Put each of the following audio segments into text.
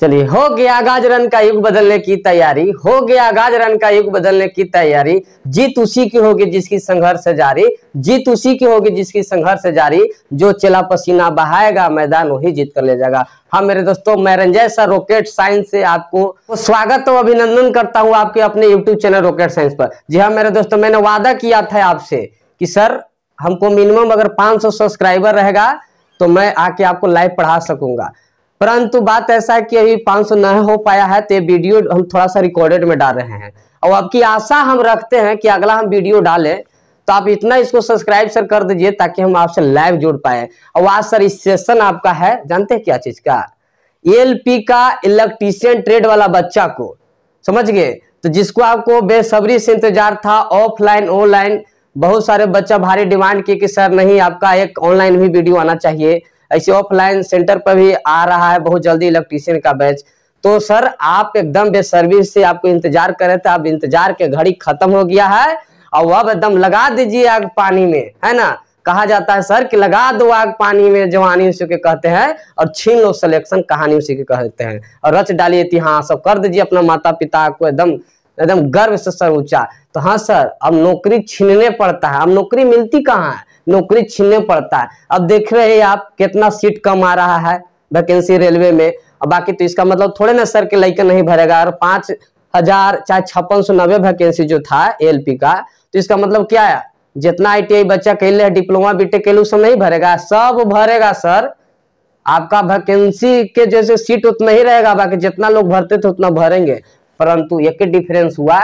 चलिए, हो गया गाज रन का युग बदलने की तैयारी, हो गया गाज रन का युग बदलने की तैयारी। जीत उसी की होगी जिसकी संघर्ष जारी, जीत उसी की होगी जिसकी संघर्ष जारी। जो चला पसीना बहाएगा मैदान वही जीत कर ले जाएगा। हाँ मेरे दोस्तों, मैं रंजय सर रॉकेट साइंस से आपको स्वागत और अभिनंदन करता हूँ आपके अपने यूट्यूब चैनल रॉकेट साइंस पर। जी हाँ मेरे दोस्तों, मैंने वादा किया था आपसे कि सर हमको मिनिमम अगर 500 सब्सक्राइबर रहेगा तो मैं आके आपको लाइव पढ़ा सकूंगा। परंतु बात ऐसा है कि अभी 500 न हो पाया है, तो ये वीडियो हम थोड़ा सा रिकॉर्डेड में डाल रहे हैं और आपकी आशा हम रखते हैं कि अगला हम वीडियो डालें तो आप इतना इसको सब्सक्राइब सर कर दीजिए ताकि हम आपसे लाइव जुड़ पाए। और आज सर इस सेशन आपका है, जानते हैं क्या चीज का? एलपी का इलेक्ट्रीशियन ट्रेड वाला बच्चा को, समझ गए? तो जिसको आपको बेसब्री से इंतजार था, ऑफलाइन ऑनलाइन बहुत सारे बच्चा भारी डिमांड किए कि सर नहीं आपका एक ऑनलाइन भी वीडियो आना चाहिए, ऐसे ऑफलाइन सेंटर पर भी आ रहा है बहुत जल्दी इलेक्ट्रीशियन का बैच। तो सर आप एकदम बेसर्विस से आपको इंतजार कर रहे थे, अब इंतजार के घड़ी खत्म हो गया है और अब एकदम लगा दीजिए आग पानी में, है ना? कहा जाता है सर कि लगा दो आग पानी में, जवानी उसी के कहते हैं, और छीन लो सिलेक्शन कहानी उसी के कहते हैं, और रच डालिए इतिहास, सब कर दीजिए अपना माता पिता को एकदम एकदम गर्व से सर ऊंचा। तो हाँ सर, अब नौकरी छीनने पड़ता है, अब नौकरी मिलती कहाँ है, नौकरी छीनने पड़ता है। अब देख रहे हैं आप कितना सीट कम आ रहा है वैकेंसी रेलवे में, और बाकी तो इसका मतलब थोड़े ना सर के लड़का नहीं भरेगा। और 5000 चाहे 5690 वैकेंसी जो था एलपी का, तो इसका मतलब क्या है? जितना ITI बच्चा कैले है, डिप्लोमा बीटेक कैले, सब नहीं भरेगा, सब भरेगा सर। आपका वैकेंसी के जैसे सीट उतना ही रहेगा, बाकी जितना लोग भरते थे उतना भरेंगे। परंतु एक डिफरेंस हुआ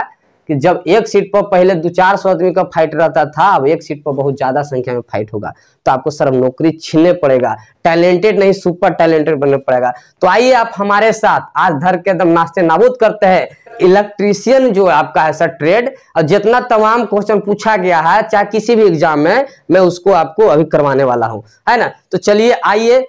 कि जब एक सीट पर पहले 200-400 आदमी का फाइट रहता था, अब एक सीट पर बहुत ज्यादा संख्या में फाइट होगा। तो आपको सर नौकरी छीनने पड़ेगा, टैलेंटेड नहीं सुपर टैलेंटेड बनना पड़ेगा। तो आइए आप हमारे साथ आज धर के एकदम नाश्ते नाबूद करते हैं इलेक्ट्रीशियन जो आपका है सर ट्रेड, और जितना तमाम क्वेश्चन पूछा गया है चाहे किसी भी एग्जाम में, मैं उसको आपको अभी करवाने वाला हूँ, है ना? तो चलिए आइए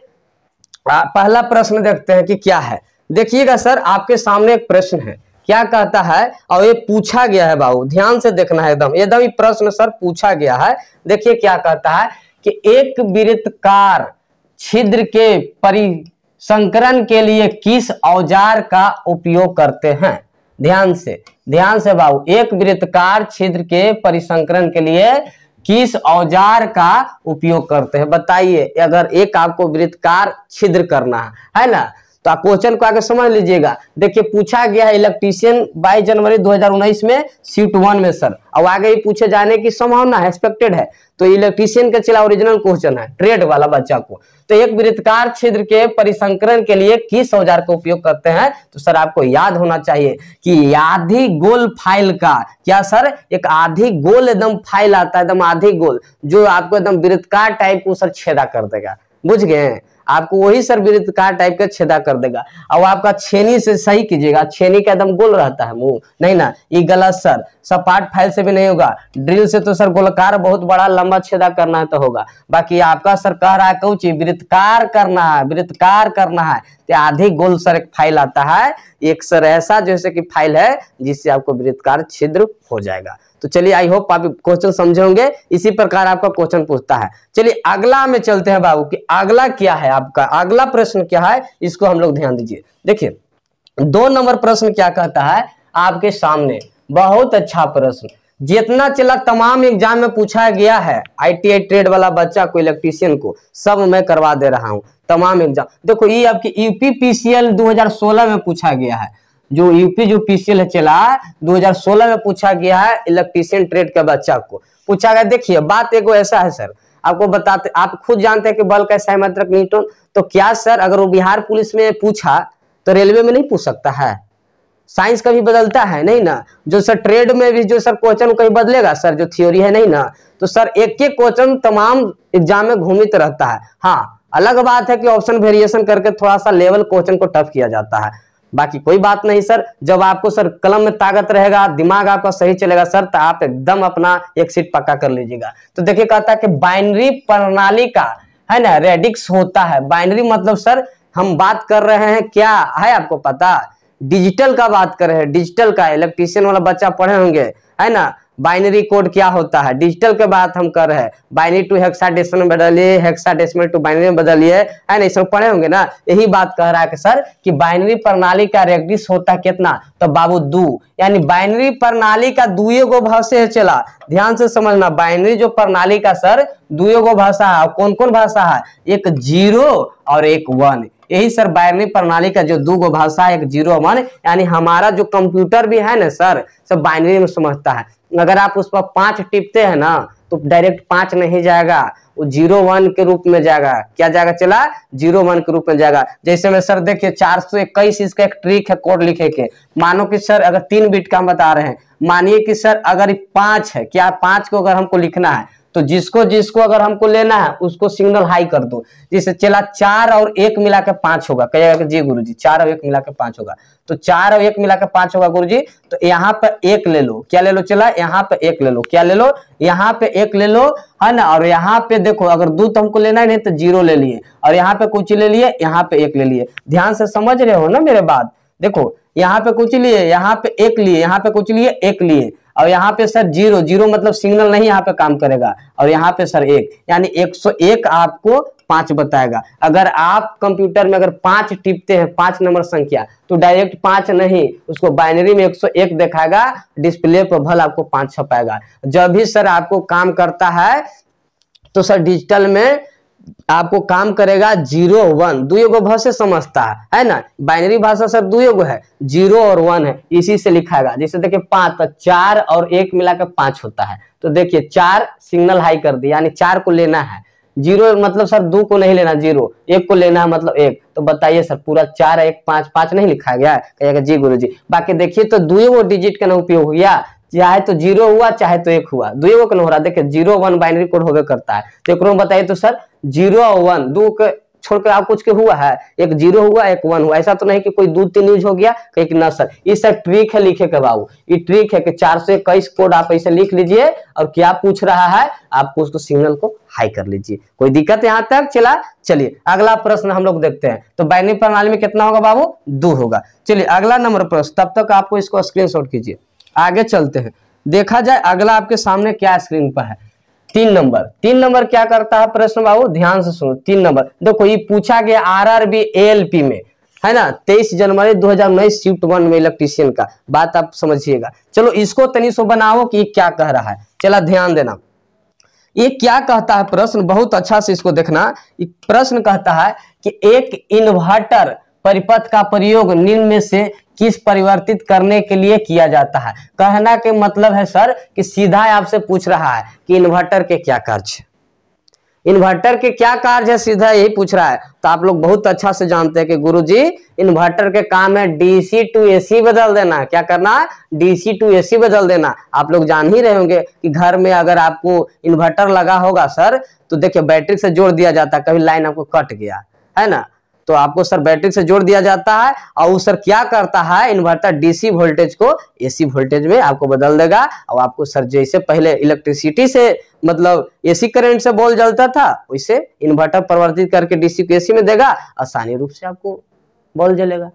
पहला प्रश्न देखते हैं कि क्या है। देखिएगा सर, आपके सामने एक प्रश्न है, क्या कहता है, और ये पूछा गया है बाबू, ध्यान से देखना है एकदम एकदम ये प्रश्न सर पूछा गया है। देखिए क्या कहता है कि एक वृत्ताकार छिद्र के परिसंकरण के लिए किस औजार का उपयोग करते हैं? ध्यान से बाबू, एक वृत्ताकार छिद्र के परिसंकरण के लिए किस औजार का उपयोग करते हैं? बताइए। अगर एक आपको वृत्ताकार छिद्र करना है ना, तो आप क्वेश्चन को आगे समझ लीजिएगा। देखिए पूछा गया है इलेक्ट्रीशियन 22 जनवरी 2019 में सीट 1 में सर, और आगे ही पूछे जाने की संभावना है, एक्सपेक्टेड है। तो इलेक्ट्रीशियन का चला ओरिजिनल क्वेश्चन है ट्रेड वाला बच्चा को। तो एक वृत्ताकार छिद्र के परिसंकरण के लिए किस औजार का उपयोग करते हैं? तो सर आपको याद होना चाहिए कि आधी गोल फाइल का, क्या सर? एक आधी गोल एकदम फाइल आता है, एकदम आधी गोल, जो आपको एकदम वृत्ताकार टाइप को सर छेदा कर देगा। बुझ गए? आपको वही सर वृत्ताकार टाइप का छेदा कर देगा। अब आपका छेनी से सही कीजिएगा, छेनी का एकदम गोल रहता है मुंह, नहीं ना, ये गलत सर। सपाट फाइल से भी नहीं होगा, ड्रिल से तो सर गोलकार बहुत बड़ा लंबा छेदा करना है तो होगा। बाकी आपका सर कह रहा है कुछ वृत्ताकार करना है, वृत्ताकार करना है, तो आधी गोल सर एक फाइल आता है, एक सर ऐसा जैसे कि फाइल है जिससे आपको वृत्ताकार छिद्र हो जाएगा। तो चलिए आई होप आप क्वेश्चन समझे होंगे, इसी प्रकार आपका क्वेश्चन पूछता है। चलिए अगला में चलते हैं बाबू कि अगला क्या है आपका, अगला प्रश्न क्या है, इसको हम लोग ध्यान दीजिए। देखिए 2 नंबर प्रश्न क्या कहता है आपके सामने, बहुत अच्छा प्रश्न, जितना चला तमाम एग्जाम में पूछा गया है ITI ट्रेड वाला बच्चा को, इलेक्ट्रीशियन को, सब मैं करवा दे रहा हूं तमाम एग्जाम। देखो ये आपकी UPPCL 2016 में पूछा गया है, जो यूपी जो PCL है चला 2016 में पूछा गया है, इलेक्ट्रीशियन ट्रेड के बच्चा को पूछा गया। देखिए बात एक ऐसा है सर, आपको बताते, आप खुद जानते हैं कि बल का सैमात्रक न्यूटन, तो क्या सर अगर वो बिहार पुलिस में पूछा तो रेलवे में नहीं पूछ सकता है? साइंस कभी बदलता है नहीं ना, जो सर ट्रेड में भी जो सर क्वेश्चन कहीं बदलेगा सर, जो थ्योरी है नहीं ना, तो सर एक एक क्वेश्चन तमाम एग्जाम में घूमित रहता है। हाँ अलग बात है कि ऑप्शन वेरिएशन करके थोड़ा सा लेवल क्वेश्चन को टफ किया जाता है, बाकी कोई बात नहीं सर। जब आपको सर कलम में ताकत रहेगा, दिमाग आपका सही चलेगा सर, तो आप एकदम अपना एक सीट पक्का कर लीजिएगा। तो देखिए कहता है कि बाइनरी प्रणाली का है ना रेडिक्स होता है। बाइनरी मतलब सर हम बात कर रहे हैं क्या है आपको पता? डिजिटल का बात कर रहे हैं, डिजिटल का। इलेक्ट्रीशियन वाला बच्चा पढ़े होंगे है ना, बाइनरी कोड क्या होता है, डिजिटल के बात हम कर रहे हैं, बाइनरी टू हेक्साडेसिमल में बदलिए, हेक्साडेसिमल टू बाइनरी में बदलिए, है ना, इसमें पढ़े होंगे ना। यही बात कह रहा है कि सर कि बाइनरी प्रणाली का रेडियस होता है कितना, तो बाबू 2, यानी बाइनरी प्रणाली का दुए गो भाषा है। चला ध्यान से समझना, बाइनरी जो प्रणाली का सर दुए गो भाषा है। कौन कौन भाषा है, एक 0 और एक 1। यही सर बाइनरी प्रणाली का जो 2 गो भाषा है, एक 0 1, यानी हमारा जो कंप्यूटर भी है ना सर, सब बाइनरी में समझता है। अगर आप उस पर 5 टिपते हैं ना तो डायरेक्ट 5 नहीं जाएगा, वो 0 1 के रूप में जाएगा। क्या जाएगा चला, 0 1 के रूप में जाएगा। जैसे में सर देखिए 421 इसका एक ट्रिक है कोड लिखे के। मानो कि सर अगर 3 बिट का हम बता रहे हैं, मानिए कि सर अगर 5 है, क्या 5 को अगर हमको लिखना है तो जिसको जिसको अगर हमको लेना है उसको सिग्नल हाई कर दो। जैसे चला 4 और 1 मिला के 5 होगा, कहेगा कि जी गुरुजी 4 और 1 मिला के 5 होगा, तो 4 और 1 मिला के 5 होगा गुरुजी। तो यहाँ पे 1 ले लो, क्या ले लो चला, यहाँ पे 1 ले लो, क्या ले लो, यहाँ पे 1 ले लो, है ना। और यहाँ पे देखो अगर 2 तो हमको लेना ही नहीं तो 0 ले लिए, और यहाँ पे कुछ ले लिए, यहाँ पे 1 ले लिए। ध्यान से समझ रहे हो ना मेरे बात। देखो यहाँ पे कुछ लिए, यहाँ पे 1 लिए, यहाँ पे कुछ लिए 1 लिए, और यहाँ पे सर 0 0 मतलब सिग्नल नहीं यहाँ पे काम करेगा, और यहाँ पे सर 1, यानी 101 आपको 5 बताएगा। अगर आप कंप्यूटर में अगर 5 टिपते हैं 5 नंबर संख्या, तो डायरेक्ट 5 नहीं, उसको बाइनरी में 101 दिखाएगा, डिस्प्ले पर भल आपको 5 छपाएगा। जब भी सर आपको काम करता है तो सर डिजिटल में आपको काम करेगा 0 1, दुए गो भाषा समझता है ना। बाइनरी भाषा सर दुए गो है, 0 और 1 है, इसी से लिखाएगा। जैसे देखिए 5 तो 4 और 1 मिलाकर 5 होता है, तो देखिए 4 सिग्नल हाई कर दिया, यानी 4 को लेना है। 0 मतलब सर 2 को नहीं लेना, 0 1 को लेना है, मतलब 1। तो बताइए सर पूरा 4 1 5 5 नहीं लिखा गया है, कहेगा जी गुरुजी। बाकी देखिए तो दुए गो डिजिट का ना उपयोग हो गया, चाहे तो 0 हुआ चाहे तो 1 हुआ, दुए गो का हो रहा। देखिए 0 1 बाइनरी कोड होगा करता है। तो एक बताइए तो सर 0 और 1 2 के छोड़कर आप कुछ के हुआ है, एक 0 हुआ एक 1 हुआ, ऐसा तो नहीं कि कोई 2 3 यूज हो गया कहीं कि ना सर। ये सर ट्रिक है लिखे के बाबू, ये ट्रिक है कि 421 कोड आप ऐसे लिख लीजिए, और क्या पूछ रहा है आपको उसको सिग्नल को हाई कर लीजिए। कोई दिक्कत यहाँ तक चला। चलिए अगला प्रश्न हम लोग देखते हैं। तो बाइनरी प्रणाली में कितना होगा बाबू, 2 होगा। चलिए अगला नंबर प्रश्न, तब तक आपको इसको स्क्रीनशॉट कीजिए, आगे चलते हैं। देखा जाए अगला आपके सामने क्या स्क्रीन पर है, 3 नंबर। 3 नंबर क्या करता है प्रश्न बाबू, ध्यान से सुनो। 3 नंबर देखो, ये पूछा गया आरआरबी एएलपी में, है ना, 23 जनवरी 2019 शिफ्ट 1 में इलेक्ट्रीशियन का। बात आप समझिएगा। चलो इसको तनी सो बनाओ कि क्या कह रहा है। चला ध्यान देना, ये क्या कहता है प्रश्न, बहुत अच्छा से इसको देखना। प्रश्न कहता है कि एक इन्वर्टर परिपथ का प्रयोग निम्न में से किस परिवर्तित करने के लिए किया जाता है। कहना के मतलब है सर कि सीधा आपसे पूछ रहा है कि इन्वर्टर के क्या कार्य, इन्वर्टर के क्या कार्य है, सीधा यही पूछ रहा है। तो आप लोग बहुत अच्छा से जानते हैं कि गुरुजी इन्वर्टर के काम है डीसी टू एसी बदल देना। क्या करना, डीसी टू एसी बदल देना। आप लोग जान ही रहे होंगे कि घर में अगर आपको इन्वर्टर लगा होगा सर, तो देखिए बैटरी से जोड़ दिया जाता है, कभी लाइन आपको कट गया है ना, तो आपको सर बैटरी से जोड़ दिया जाता है, और वो सर क्या करता है, इन्वर्टर डीसी वोल्टेज को एसी वोल्टेज में आपको बदल देगा। और आपको सर जैसे पहले इलेक्ट्रिसिटी से मतलब एसी करंट से बल्ब जलता था, वैसे इन्वर्टर परिवर्तित करके डीसी को एसी में देगा, आसानी रूप से आपको बल्ब जलेगा।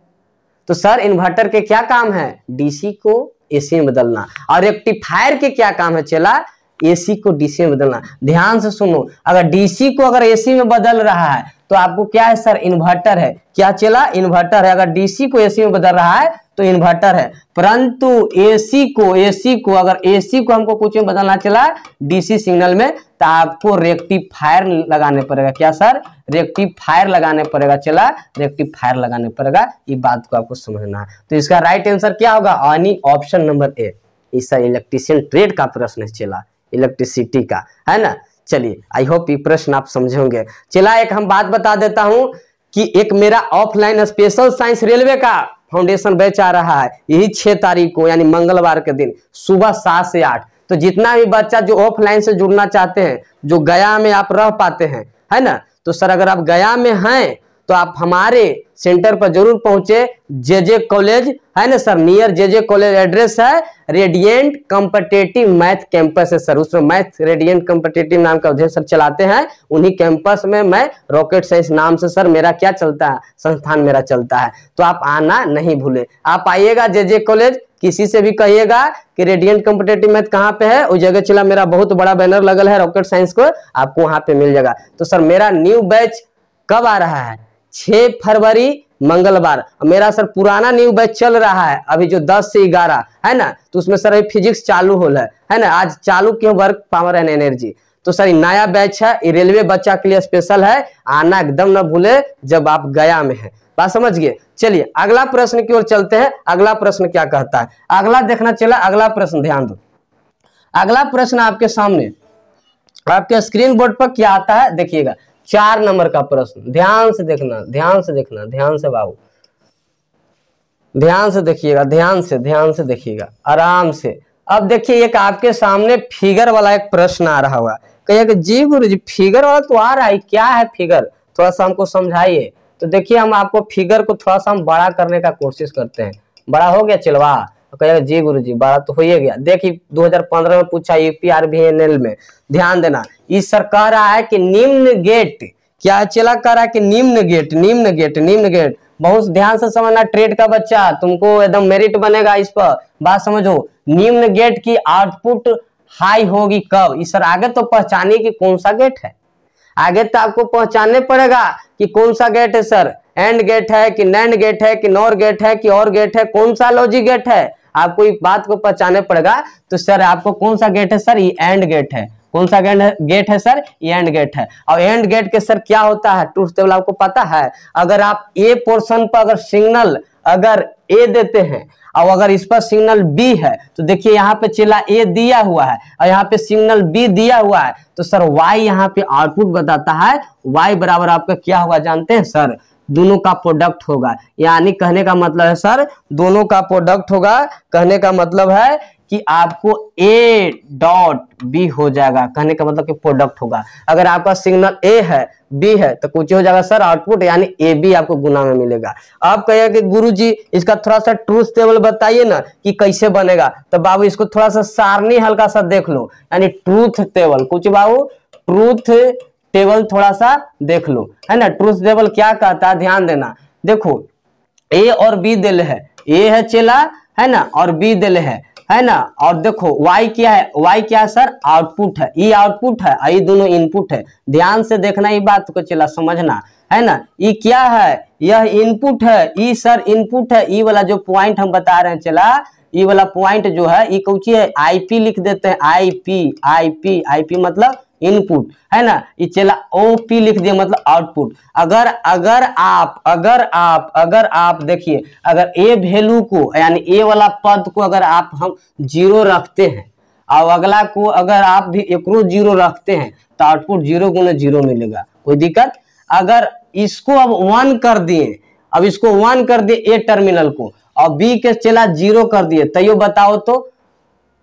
तो सर इन्वर्टर के क्या काम है, डीसी को एसी में बदलना। और रेक्टिफायर के क्या काम है चला, एसी को डीसी में बदलना। ध्यान से सुनो, अगर डीसी को अगर एसी में बदल रहा है तो आपको क्या है सर, इन्वर्टर है। क्या चला, इन्वर्टर है। अगर डीसी को एसी में बदल रहा है तो इन्वर्टर है। परंतु एसी को अगर एसी को हमको कुछ में बदलना चला डीसी सिग्नल में, तो आपको रेक्टिफायर लगाने पड़ेगा। क्या सर, रेक्टिफायर लगाने पड़ेगा। चला रेक्टिफायर लगाने पड़ेगा, ये बात को आपको समझना है। तो इसका राइट आंसर क्या होगा, यानी ऑप्शन नंबर ए। इसका इलेक्ट्रीशियन ट्रेड का प्रश्न चला, इलेक्ट्रिसिटी का, है ना। चलिए आई होप ये प्रश्न आप समझे होंगे। चला एक हम बात बता देता हूं कि एक मेरा ऑफलाइन स्पेशल साइंस रेलवे का फाउंडेशन बैच आ रहा है, यही 6 तारीख को यानी मंगलवार के दिन सुबह 7 से 8। तो जितना भी बच्चा जो ऑफलाइन से जुड़ना चाहते हैं, जो गया में आप रह पाते हैं, है ना, तो सर अगर आप गया में हैं तो आप हमारे सेंटर पर जरूर पहुंचे। जेजे कॉलेज है ना sir, near JJ college address है, रेडिएंट कॉम्पिटिटिव मैथ कैंपस है सर, उसमें मैथ रेडिएंट कॉम्पिटिटिव नाम का उद्देश्य सर चलाते हैं, उन्हीं कैंपस में मैं रॉकेट साइंस नाम से सर मेरा क्या चलता है, संस्थान मेरा चलता है। तो आप आना नहीं भूले, आप आइएगा जे कॉलेज, किसी से भी कहिएगा कि रेडिएंट कॉम्पिटिटिव मैथ कहाँ पे है, उस जगह चला मेरा बहुत बड़ा बैनर लगल है रॉकेट साइंस को, आपको वहां पे मिल जाएगा। तो सर मेरा न्यू बैच कब आ रहा है, 6 फरवरी मंगलवार। मेरा सर पुराना न्यू बैच चल रहा है अभी जो 10 से 11 है ना, तो उसमें सर अभी फिजिक्स चालू हो है ना, आज चालू किया वर्क पावर एंड एनर्जी। तो सर नया बैच है, ये रेलवे बच्चा के लिए स्पेशल है, आना एकदम ना भूले जब आप गया में है, बात समझ गए। चलिए अगला प्रश्न की ओर चलते हैं, अगला प्रश्न क्या कहता है, अगला देखना चला, अगला प्रश्न ध्यान दो। अगला प्रश्न आपके सामने आपके स्क्रीन बोर्ड पर क्या आता है देखिएगा, 4 नंबर का प्रश्न, ध्यान से देखना, ध्यान से देखना, ध्यान से बाबू, ध्यान से देखिएगा, ध्यान से देखिएगा, आराम से। अब देखिए एक आपके सामने फिगर वाला एक प्रश्न आ रहा होगा, कहिएगा जी गुरुजी फिगर वाला तो आ रहा है, क्या है फिगर, थोड़ा सा हमको समझाइए। तो देखिए हम आपको फिगर को थोड़ा सा हम बड़ा करने का कोशिश करते हैं, बड़ा हो गया चिलवा, तो कहेगा जी गुरुजी बड़ा तो हो ही गया। देखिए 2015 में पूछा यूपीआरबीएनएल में, ध्यान देना, इस सर कह रहा है कि निम्न गेट, क्या चला कह रहा है कि निम्न गेट, निम्न गेट, निम्न गेट, बहुत ध्यान से समझना ट्रेड का बच्चा, तुमको एकदम मेरिट बनेगा इस पर, बात समझो। निम्न गेट की आउटपुट हाई होगी कब, इस सर आगे तो पहचानिए कि कौन सा गेट है, आगे तो आपको पहचानने पड़ेगा कि कौन सा गेट है सर, एंड गेट है कि नैंड गेट है कि नॉर गेट है कि और गेट है, कौन सा लॉजिक गेट है, आपको इस बात को पहचानने पड़ेगा। तो सर आपको कौन सा गेट है सर, ये एंड गेट है, कौन सा गेट है सर, ये एंड गेट है। और एंड गेट के सर क्या होता है, ट्रूथ टेबल आपको पता है, अगर आप ए पोर्शन पर अगर सिग्नल अगर ए देते हैं और अगर इस पर सिग्नल बी है, तो देखिए यहाँ पे चला ए दिया हुआ है और यहाँ पे सिग्नल बी दिया हुआ है, तो सर वाई यहाँ पे आउटपुट बताता है, वाई बराबर आपका क्या होगा जानते हैं सर, दोनों का प्रोडक्ट होगा। यानी कहने का मतलब है सर दोनों का प्रोडक्ट होगा, कहने का मतलब है कि आपको ए डॉट बी हो जाएगा, कहने का मतलब कि प्रोडक्ट होगा। अगर आपका सिग्नल ए है बी है तो कुछ हो जाएगा सर आउटपुट, यानी ए बी आपको गुना में मिलेगा। आप कहिए कि गुरुजी इसका थोड़ा सा ट्रूथ टेबल बताइए ना कि कैसे बनेगा, तो बाबू इसको थोड़ा सा सारणी हल्का सा देख लो, यानी ट्रूथ टेबल, कुछ बाबू ट्रूथ टेबल थोड़ा सा देख लो, है ना। ट्रूथ टेबल क्या कहता है ध्यान देना, देखो ए और बी दिल है, ए है चेला है ना और बी दिल है ना, और देखो y क्या है, y क्या है सर आउटपुट है, ई आउटपुट है, ये दोनों इनपुट है। ध्यान से देखना ये बात को चला समझना, है ना। ये क्या है, यह इनपुट है, ई सर इनपुट है, ई वाला जो पॉइंट हम बता रहे हैं चला, ये वाला पॉइंट जो है ये कौन सी है, आईपी लिख देते हैं, आईपी आईपी आईपी मतलब इनपुट, है ना, ये चला ओपी लिख दिया मतलब आउटपुट। अगर आप देखिए अगर ए वैल्यू को यानी ए वाला पद को अगर आप हम 0 रखते हैं और अगला को अगर आप भी एकरो 0 रखते हैं तो आउटपुट 0 गुना 0 मिलेगा, कोई दिक्कत। अगर इसको अब 1 कर दिए, अब इसको 1 कर दिए ए टर्मिनल को और बी के चला 0 कर दिए, तो ये बताओ तो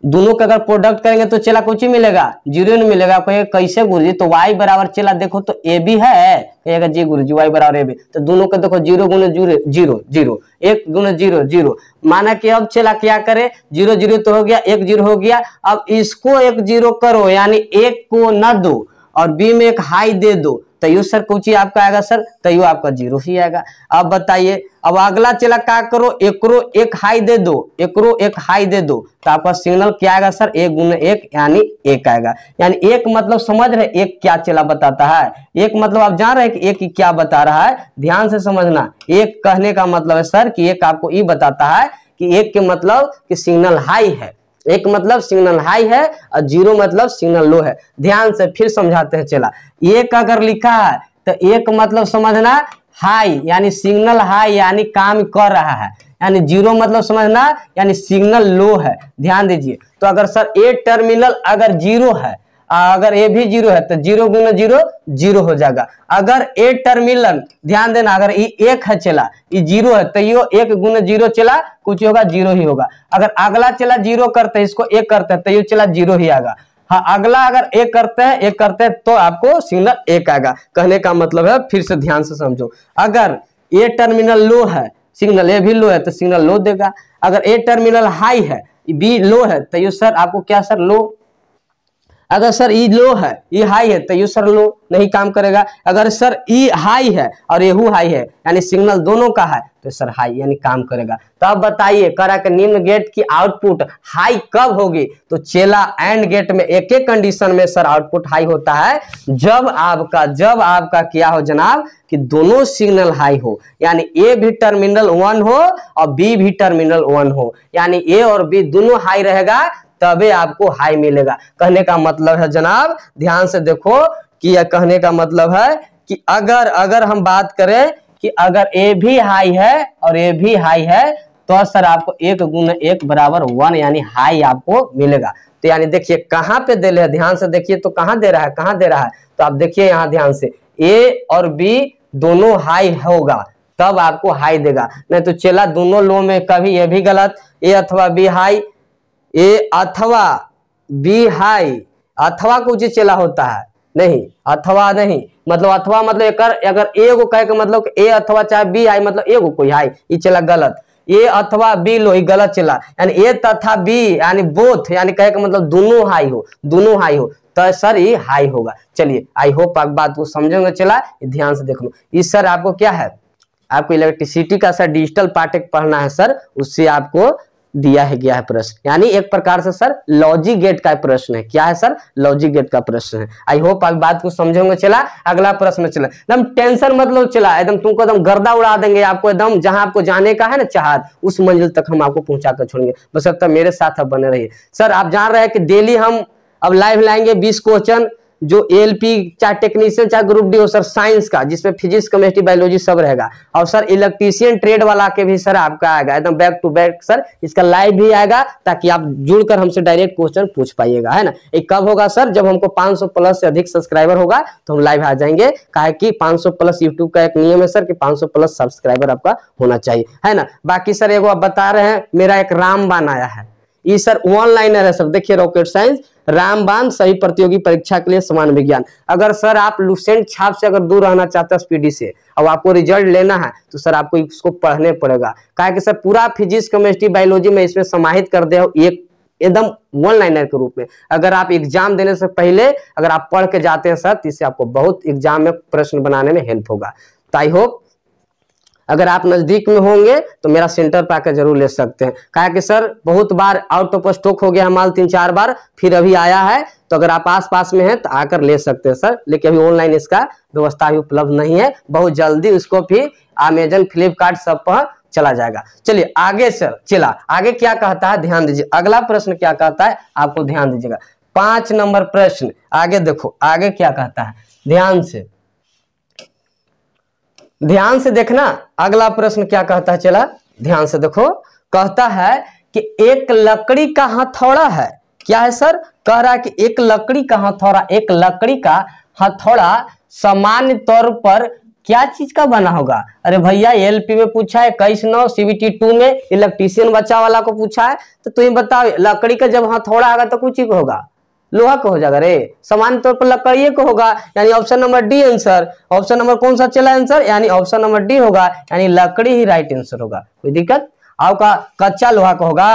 दोनों का अगर प्रोडक्ट करेंगे तो चला कुछ ही मिलेगा, 0 नहीं मिलेगा। कहेगा कैसे गुरुजी, तो y बराबर चला देखो तो ए बी है, कहेगा जी गुरुजी y बराबर ए बी, तो दोनों का देखो 0 गुना 0 0 0 1 गुना 0 0, माना कि अब चला क्या करे 0 0 तो हो गया, 1 0 हो गया, अब इसको 1 0 करो यानी 1 को न दो और बी में एक हाई दे दो, तो यू सर कुछ ही आपका आएगा सर, तो यू आपका 0 ही आएगा। अब बताइए अब अगला चला क्या करो, एकरो एक हाई दे दो, एकरो एक हाई दे दो, तो आपका सिग्नल क्या आएगा सर 1 गुना 1 यानी 1 आएगा। यानी 1 मतलब समझ रहे 1 क्या चला बताता है, 1 मतलब आप जान रहे हैं कि 1 क्या बता रहा है, ध्यान से समझना। 1 कहने का मतलब है सर कि 1 आपको ये बताता है कि 1 के मतलब कि सिग्नल हाई है, 1 मतलब सिग्नल हाई है और 0 मतलब सिग्नल लो है। ध्यान से फिर समझाते हैं चला, 1 अगर लिखा है तो 1 मतलब समझना हाई यानी सिग्नल हाई यानी काम कर रहा है, यानी 0 मतलब समझना यानी सिग्नल लो है। ध्यान दीजिए, तो अगर सर ए टर्मिनल अगर 0 है, अगर ए भी 0 है तो 0 गुना 0 0 हो जाएगा। अगर ए टर्मिनल ध्यान देना अगर ये 1 है चला, ये 0 है तो ये 1 गुना 0 चला कुछ होगा 0 ही होगा। अगर अगला चला 0 करते हैं, इसको 1 करते हैं तो ये चला 0 ही आएगा। हाँ अगला अगर 1 करते हैं तो आपको सिग्नल 1 आएगा। कहने का मतलब है फिर से ध्यान से समझो, अगर ए टर्मिनल लो है सिग्नल ए भी लो है तो सिग्नल लो देगा। अगर ए टर्मिनल हाई है बी लो है तो ये सर आपको क्या सर लो। अगर सर ई लो है ई हाई है तो ये सर लो नहीं काम करेगा। अगर सर ई हाई है और एहू हाई है यानी सिग्नल दोनों का है तो सर हाई यानी काम करेगा। तो अब बताइए करा के निम्न गेट की आउटपुट हाई कब होगी। तो चेला एंड गेट में एक एक कंडीशन में सर आउटपुट हाई होता है जब आपका क्या हो जनाब कि दोनों सिग्नल हाई हो, यानी ए भी टर्मिनल 1 हो और बी भी टर्मिनल 1 हो, यानी ए और बी दोनों हाई रहेगा तबे आपको हाई मिलेगा। कहने का मतलब है जनाब ध्यान से देखो कि यह कहने का मतलब है कि अगर हम बात करें कि अगर ए भी हाई है और ए भी हाई है तो सर आपको 1 गुना 1 बराबर 1 यानी हाई आपको मिलेगा। तो यानी देखिए कहां पे दे रहे हैं, ध्यान से देखिए तो कहां दे रहा है, तो आप देखिए यहां ध्यान से ए और बी दोनों हाई होगा तब आपको हाई देगा, नहीं तो चला दोनों लो में कभी ये भी गलत, ए अथवा बी हाई, ए अथवा बी हाई, अथवा कुछ चला होता है नहीं, अथवा नहीं मतलब अथवा मतलब अगर ए को कहे का मतलब ए अथवा चाहे बी हाई मतलब ए को कोई हाई ये चला गलत, ए अथवा बी लो ही गलत चला, यानी ए तथा बी यानी बोथ यानी कहे का मतलब दोनों हाई हो तो सर ये हाई होगा। चलिए आई होप आप बात को समझेंगे। चला ध्यान से देख लो, इस सर आपको क्या है, आपको इलेक्ट्रिसिटी का सर डिजिटल पार्ट एक पढ़ना है सर, उससे आपको दिया है गया है प्रश्न, यानी एक प्रकार से सर लॉजिक गेट का प्रश्न है। क्या है सर, लॉजिक गेट का प्रश्न है। आई होप आप बात को समझोगे। चला अगला प्रश्न चला, एकदम टेंशन मतलब चला एकदम तुमको एकदम गर्दा उड़ा देंगे, आपको एकदम जहां आपको जाने का है ना चाहत उस मंजिल तक हम आपको पहुंचा कर छोड़ेंगे, बस अब तक मेरे साथ अब बने रहिए। सर आप जान रहे हैं कि डेली हम अब लाइव लाएंगे 20 क्वेश्चन जो एलपी चाहे टेक्नीशियन चाहे ग्रुप डी हो सर साइंस का, जिसमें फिजिक्स केमिस्ट्री बायोलॉजी सब रहेगा, और सर इलेक्ट्रीशियन ट्रेड वाला के भी सर आपका आएगा एकदम बैक टू बैक सर, इसका लाइव भी आएगा ताकि आप जुड़कर हमसे डायरेक्ट क्वेश्चन पूछ पाइएगा, है ना। ये कब होगा सर, जब हमको 500 प्लस से अधिक सब्सक्राइबर होगा तो हम लाइव आ जाएंगे, काहे कि 500 प्लस यूट्यूब का एक नियम है सर कि 500 प्लस सब्सक्राइबर आपका होना चाहिए, है ना। बाकी सर एगो आप बता रहे हैं मेरा एक रामबाण आया है, ये सर ऑनलाइनर है सर, देखिए रॉकेट साइंस रामबाण सही प्रतियोगी परीक्षा के लिए समान विज्ञान। अगर सर आप लुसेंट छाप से अगर दूर रहना चाहते हैं स्पीडी से और आपको रिजल्ट लेना है तो सर आपको इसको पढ़ने पड़ेगा, काहे कि सर पूरा फिजिक्स केमिस्ट्री बायोलॉजी में इसमें समाहित कर दिया एक एकदम वन लाइनर के रूप में। अगर आप एग्जाम देने से पहले अगर आप पढ़ के जाते हैं सर तो इससे आपको बहुत एग्जाम में प्रश्न बनाने में हेल्प होगा। तो आई होप अगर आप नजदीक में होंगे तो मेरा सेंटर पर आकर जरूर ले सकते हैं, काहे कि सर बहुत बार आउट ऑफ स्टॉक हो गया है माल 3-4 बार, फिर अभी आया है, तो अगर आप आस पास में हैं तो आकर ले सकते हैं सर, लेकिन अभी ऑनलाइन इसका व्यवस्था भी उपलब्ध नहीं है, बहुत जल्दी उसको फिर अमेजन फ्लिपकार्ट सब पर चला जाएगा। चलिए आगे सर चला आगे क्या कहता है ध्यान दीजिए, अगला प्रश्न क्या कहता है आपको ध्यान दीजिएगा, 5 नंबर प्रश्न आगे देखो आगे क्या कहता है, ध्यान से देखना। अगला प्रश्न क्या कहता है, चला ध्यान से देखो, कहता है कि एक लकड़ी का हथौड़ा है, क्या है सर, कह रहा है कि एक लकड़ी का हथौड़ा सामान्य तौर पर क्या चीज का बना होगा। अरे भैया एलपी में पूछा है 21/9, सीबीटी 2 में इलेक्ट्रीशियन बच्चा वाला को पूछा है, तो तुम्हें बताओ लकड़ी का जब हथौड़ा आएगा तो कुछ ही होगा, लोहा को हो जाएगा रे, सामान्य तौर पर लकड़ी को होगा, यानी option number D answer. Option number कौन सा चला आंसर, यानी ऑप्शन नंबर डी होगा, यानी लकड़ी ही राइट आंसर होगा। कोई दिक्कत, आपका कच्चा लोहा का होगा,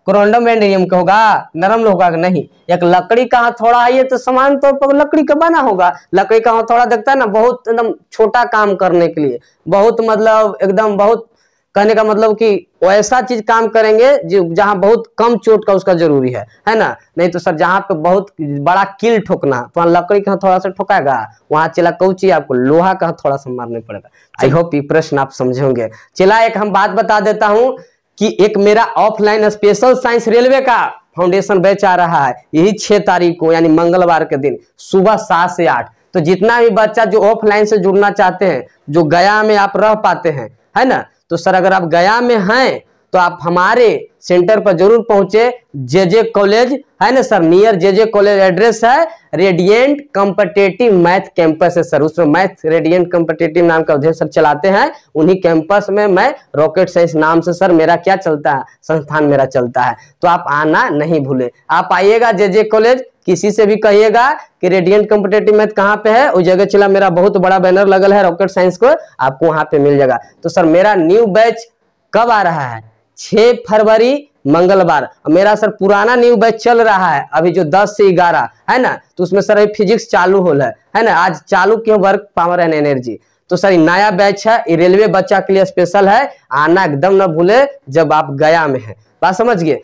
क्रोंडम एंडियम का होगा, नरम लोहा का नहीं। एक लकड़ी का हथौड़ा है तो सामान्य तौर पर लकड़ी का बना होगा। लकड़ी का हथौड़ा देखता है ना, बहुत एकदम छोटा काम करने के लिए, बहुत मतलब एकदम बहुत कहने का मतलब कि ऐसा चीज काम करेंगे जो जहां बहुत कम चोट का उसका जरूरी है ना। नहीं तो सर जहां पे बहुत बड़ा किल ठोकना तो लकड़ी का थोड़ा सा ठोकाएगा, वहां चला कौची आपको लोहा का थोड़ा सा मारने पड़ेगा। आई होप ये प्रश्न आप समझेंगे। चला एक हम बात बता देता हूं कि एक मेरा ऑफलाइन स्पेशल साइंस रेलवे का फाउंडेशन बैच आ रहा है, यही 6 तारीख को यानी मंगलवार के दिन सुबह 7 से 8। तो जितना भी बच्चा जो ऑफलाइन से जुड़ना चाहते हैं, जो गया में आप रह पाते हैं, है ना, तो सर अगर आप गया में हैं तो आप हमारे सेंटर पर जरूर पहुंचे, जेजे कॉलेज है ना sir, near JJ college address है, रेडिएंट कॉम्पिटिटिव मैथ कैंपस है सर, उसमें मैथ रेडिएंट कॉम्पिटिटिव नाम का उद्देश्य सर चलाते हैं, उन्हीं कैंपस में मैं रॉकेट साइंस नाम से सर मेरा क्या चलता है, संस्थान मेरा चलता है। तो आप आना नहीं भूले, आप आइएगा जेजे कॉलेज, किसी से भी कहिएगा कि रेडिएंट कॉम्पिटिटिव मैथ कहाँ पे है, उस जगह चला मेरा बहुत बड़ा बैनर लगल है रॉकेट साइंस को, आपको वहां पे मिल जाएगा। तो सर मेरा न्यू बैच कब आ रहा है? 6 फरवरी मंगलवार। मेरा सर पुराना न्यू बैच चल रहा है अभी जो 10 से 11 है ना, तो उसमें सर अभी फिजिक्स चालू हो है ना, आज चालू क्यों वर्क पावर एंड एनर्जी। तो सर नया बैच है, ये रेलवे बच्चा के लिए स्पेशल है, आना एकदम ना भूले जब आप गया में है, बात समझ गए।